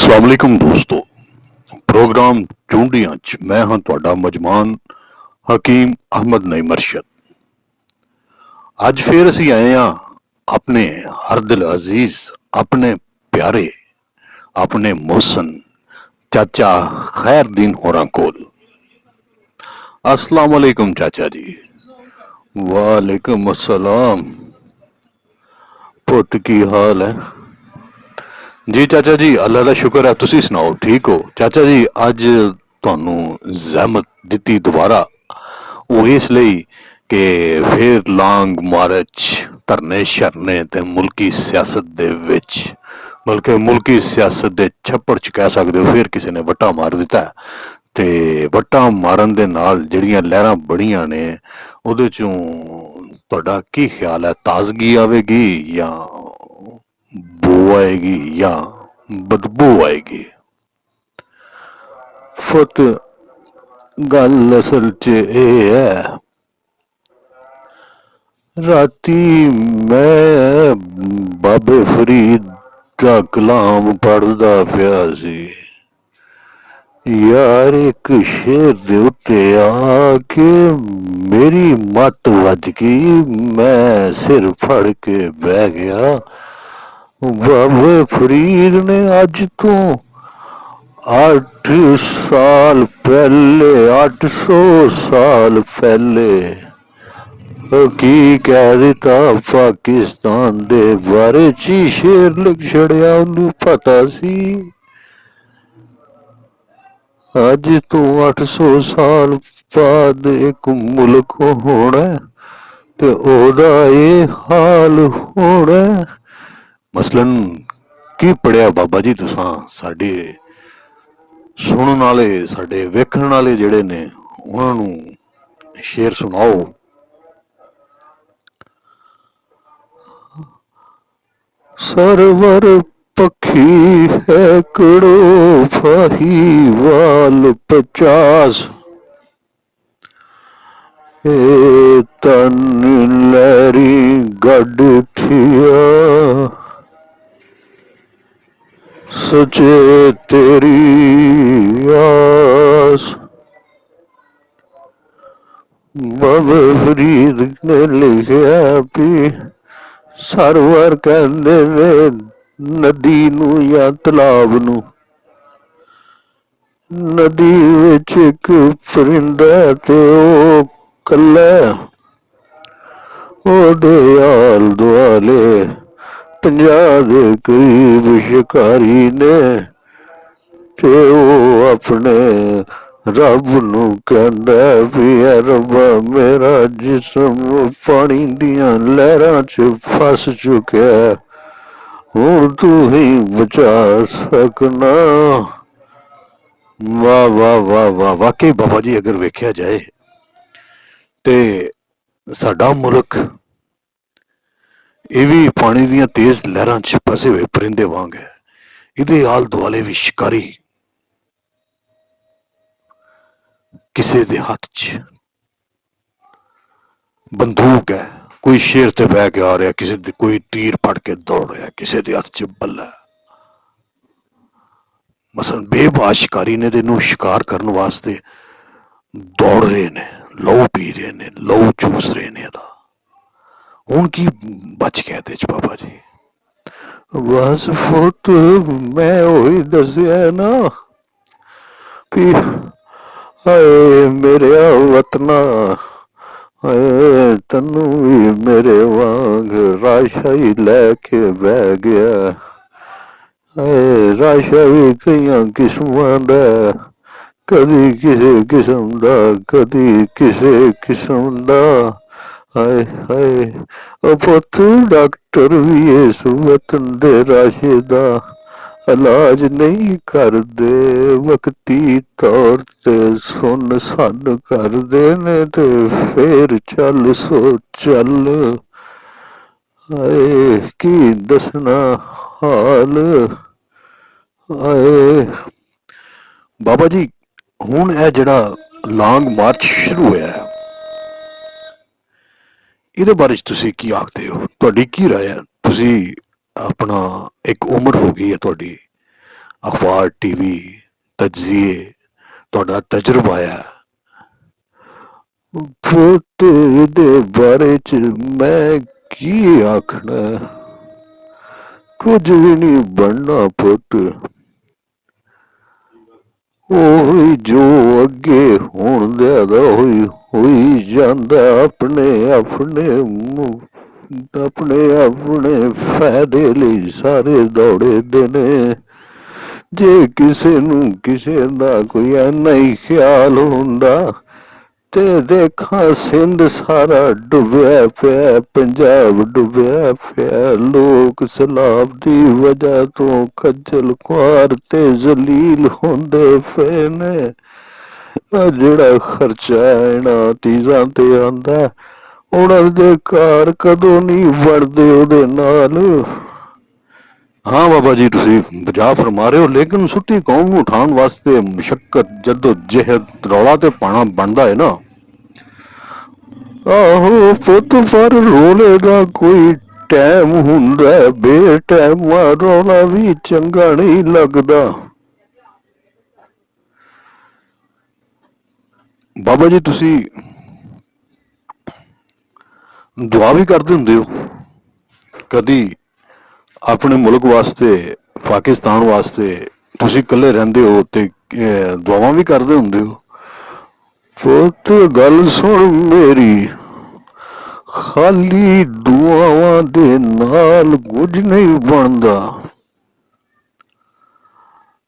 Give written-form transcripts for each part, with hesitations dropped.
अस्सलाम वालेकुम दोस्तों। प्रोग्राम चूंडियां च मैं हाँ ਤੁਹਾਡਾ ਮਜਮਾਨ ਹਕੀਮ ਅਹਿਮਦ ਨਈਮ ਅਰਸ਼ਦ। ਅੱਜ ਫੇਰ ਅਸੀਂ ਆਏ ਹਾਂ ਆਪਣੇ ਹਰ ਦਿਲ ਅਜ਼ੀਜ਼, ਆਪਣੇ ਪਿਆਰੇ, ਆਪਣੇ ਮੋਹਸਨ ਚਾਚਾ ਖੈਰਦੀਨ ਹੋਰਾਂ ਕੋਲ। अस्सलाम वालेकुम चाचा जी। वालेकुम अस्सलाम। पुत की हाल है? जी चाचा जी अल्लाह का शुक्र है, तुसी सुनाओ ठीक हो? चाचा जी अज तुहानू जहमत दिती दोबारा, वो इसलिए कि फिर लांग मार्च धरने शरने ते मुल्की सियासत दे विच, बल्कि मुल्की सियासत दे छप्पड़ च कह सकते हो, फिर किसी ने वट्टा मार दिता है। ते वट्टा मारन दे नाल जिहड़ियां लहरां बणियां ने उहदे चों तुहाडा की ख्याल है, ताजगी आवेगी या बो आएगी या बदबू आएगी? फुत गल असल च एह है, राती मैं बाबे फरीद दा कलाम पढ़दा पिया सी यार, एक शेर दे उत्ते आके मेरी मत वज गई, मैं सिर फड़ के बह गया। बाबे फरीद ने अज तो 8 साल पहले, 800 साल पहले की कह दिता पाकिस्तान दे बारे च शेर लिख छड़िया। उन्हें पता सी अज तो 800 साल बाद एक मुल्क होना ते ओदा ये हाल होना। मसलन की पढ़िया बाबा जी तुसां साडे सुनन वाले, साडे वेखण वाले जिहड़े ने उन्हां नूं शेर सुनाओ। सरवर पखी है कड़ो फाही वाल 50, तन लहरी गड थिया, सचे तेरी आस। बाबा फरीद ने लिखा भी सरवर कहते ने नदी नू या तलाब नू। नदी विच एक परिंदा ते ओ कल्ला, ओदे आल दुआले 50 दे करीब शिकारी ने, ते ओ अपने रब नू कहंदा भी रब्बा मेरा जिस्म पानी दियां लहरां च फस चुका है, हुण तू ही बचा सकना। वाह वाह वाह वाह, वाकई बाबा जी अगर वेख्या जाए ते साडा मुल्क ਇਹ ਵੀ पानी ਦੀਆਂ तेज लहरां च फसे हुए परिंदे वांग है। ਇਹਦੇ आल दुआले भी शिकारी, किसी दे हथ च बंदूक है, कोई शेर ते बह के आ रहा, किसी दे कोई तीर फड़ के दौड़ रहा, किसी दे हथ च बल्ला। मसलन बेबाश शिकारी ने तेनों शिकार करने वास्ते दौड़ रहे ने, लहू पी रहे ने, लहू चूस रहे ने। हुण की बच गया इहदे च बाबा जी? बस फुट मैं वही दसिया ना भी हाय मेरे वतना, हाय तनू भी मेरे वांग राशा ही लैके बह गया। हाय राशा भी कई किस्मां दा, कदी किसी किस्म दा, कदी किसी किस्म दा। हाय हाय पुत डॉक्टर भी इस वतन दे राशे दा इलाज नहीं करदे, वक्ती तौर ते सुन सन करदे ने ते फिर चल सो चल। हाय की दसना हाल। हाय बाबा जी हुण यह जिहड़ा लॉन्ग मार्च शुरू होया है, ਇਹਦੇ ਬਾਰੇ ਤੁਸੀਂ ਕੀ ਆਖਦੇ ਹੋ? ਤੁਹਾਡੀ ਕੀ ਰਾਏ ਹੈ? ਤੁਸੀਂ ਆਪਣਾ ਇੱਕ ਉਮਰ ਹੋ ਗਈ ਹੈ ਤੁਹਾਡੀ, ਅਖਬਾਰ ਟੀਵੀ ਤਜਜ਼ੀਏ ਤੁਹਾਡਾ ਤਜਰਬਾ ਆ ਪੁੱਤ ਦੇ ਬਾਰੇ ਚ ਮੈਂ ਕੀ ਆਖਣਾ ਕੁਝ ਵੀ ਨਹੀਂ ਬਣਨਾ ਪੁੱਤ ਉਹੀ ਜੋ ਅੱਗੇ ਹੋਣ ਦਿਆਦਾ ਹੋਈ ਜਾਂਦਾ ਆਪਣੇ ਆਪਣੇ ਫਾਇਦੇ ਲਈ ਸਾਰੇ ਦੌੜੇ ਦੇ ਨੇ ਜੇ ਕਿਸੇ ਨੂੰ ਕਿਸੇ ਦਾ ਕੋਈ ਐਨਾ ਹੀ ਖਿਆਲ ਹੁੰਦਾ ਤੇ ਦੇਖਾਂ ਸਿੰਧ ਸਾਰਾ ਡੁੱਬਿਆ ਪਿਆ ਪੰਜਾਬ ਡੁੱਬਿਆ ਪਿਆ ਲੋਕ ਸਲਾਬ ਦੀ ਵਜ੍ਹਾ ਤੋਂ ਖੱਜਲ ਖੁਆਰ ਤੇ ਜ਼ਲੀਲ ਹੁੰਦੇ ਪਏ ਨੇ ਆ ਜਿਹੜਾ ਖਰਚਾ ਇਹਨਾਂ ਚੀਜ਼ਾਂ ਤੇ ਆਉਂਦਾ ਉਹਨਾਂ ਦੇ ਘਰ ਕਦੋਂ ਨਹੀਂ ਵੜਦੇ ਉਹਦੇ ਨਾਲ हाँ बाबा जी तुसी बजा फरमा रहे हो लेकिन सुट्टी कौम नूं उठाउण वास्ते मुशक्कत जद्दोजहद रौला ते पाना बनदा है ना आहो पुत्त पर रोले दा कोई टाइम हुंदा है बेटाइमा रौला भी चंगा नहीं लगदा बाबा जी तुसी दुआ भी करदे हुंदे हो कदी अपने मुल्क वास्ते पाकिस्तान वास्ते तुसी कल्ले रहंदे हो ते दुआवां भी करदे हुंदे हो पुत्त गल सुन मेरी खाली दुआवां दे नाल कुछ नहीं बनदा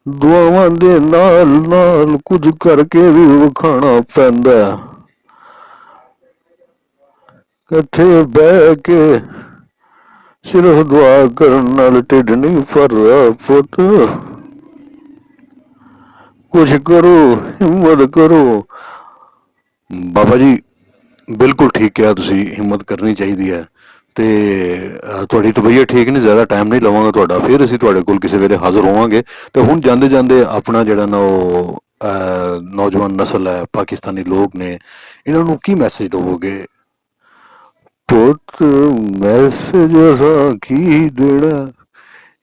दुआवां दे नाल नाल कुछ करके भी विखाना पैंदा कट्ठे बह के सिर्फ दुआ करन नाल ढिड नहीं भरदा पुत्त कुछ करो हिम्मत करो बाबा जी बिल्कुल ठीक किया तुसी हिम्मत करनी चाहिए है ਤੇ ਤੁਹਾਡੀ ਤਬੀਅਤ ਠੀਕ ਨਹੀਂ ਜ਼ਿਆਦਾ ਟਾਈਮ ਨਹੀਂ ਲਵਾਂਗਾ ਤੁਹਾਡਾ ਫਿਰ ਅਸੀਂ ਤੁਹਾਡੇ ਕੋਲ ਕਿਸੇ ਵੇਲੇ ਹਾਜ਼ਰ ਹੋਵਾਂਗੇ ਤੇ ਹੁਣ ਜਾਂਦੇ ਜਾਂਦੇ ਆਪਣਾ ਜਿਹੜਾ ਨਾ ਉਹ ਨੌਜਵਾਨ ਨਸਲ ਹੈ ਪਾਕਿਸਤਾਨੀ ਲੋਕ ਨੇ ਇਹਨਾਂ ਨੂੰ ਕੀ ਮੈਸੇਜ ਦਵੋਗੇ ਪੁੱਤ ਮੈਸੇਜ ਅਸਾਂ ਕੀ ਦੇਣਾ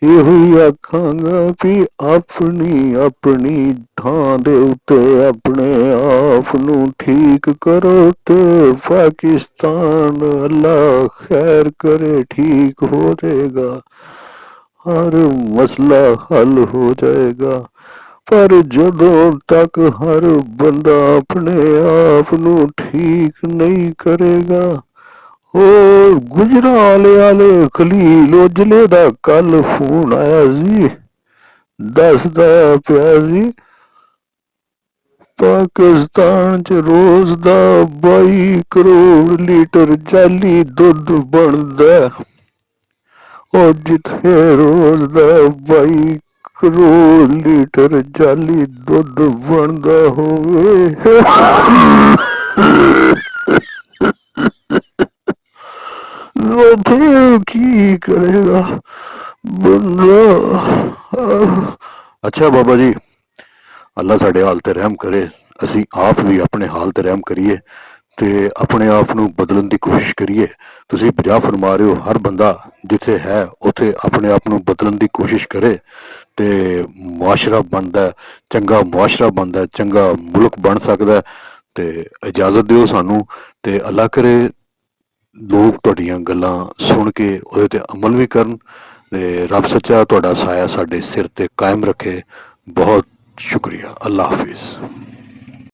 ਇਹੋ ਹੀ ਆਖਾਂਗਾ ਵੀ ਆਪਣੀ ਥਾਂ ਦੇ ਉੱਤੇ ਆਪਣੇ ਆਪ ਨੂੰ ਠੀਕ ਕਰੋ ਤੇ ਪਾਕਿਸਤਾਨ ਅੱਲਾ ਖੈਰ ਕਰੇ ਠੀਕ ਹੋ ਜਾਏਗਾ ਹਰ ਮਸਲਾ ਹੱਲ ਹੋ ਜਾਏਗਾ ਪਰ ਜਦੋਂ ਤੱਕ ਹਰ ਬੰਦਾ ਆਪਣੇ ਆਪ ਨੂੰ ਠੀਕ ਨਹੀਂ ਕਰੇਗਾ ਉਹ ਗੁਜਰਾਲੇ ਵਾਲੇ ਖਲੀਲ ਉਜਲੇ ਦਾ ਕੱਲ ਫੋਨ ਆਇਆ ਸੀ ਦੱਸਦਾ ਪਿਆ ਸੀ ਪਾਕਿਸਤਾਨ ਚ ਰੋਜ਼ ਦਾ 22 ਕਰੋੜ ਲੀਟਰ ਜਾਲੀ ਦੁੱਧ ਬਣਦਾ ਉਹ ਜਿੱਥੇ ਰੋਜ਼ ਦਾ 22 ਕਰੋੜ ਲੀਟਰ ਜਾਲੀ ਦੁੱਧ ਬਣਦਾ ਹੋਵੇ की करेगा बंदा अच्छा बाबा जी अल्लाह साडे हाल ते रहम करे असी आप भी अपने हाल ते रहम करिए ते अपने आप नूं बदलण दी कोशिश करिए तुसीं बजा फरमा रहे हो हर बंदा जिथे है उथे अपने आप नूं बदलण दी कोशिश करे ते मुआशरा बनदा चंगा मुआशरा बनदा चंगा मुल्क बन सकदा ते इजाजत दिओ सानू ते अल्लाह करे लोग तुहाडीआं गल्लां सुन के उहदे ते अमल भी करन ते रब सच्चा तुहाडा साया साडे सिर ते कायम रखे बहुत शुक्रिया अल्लाह हाफिज़।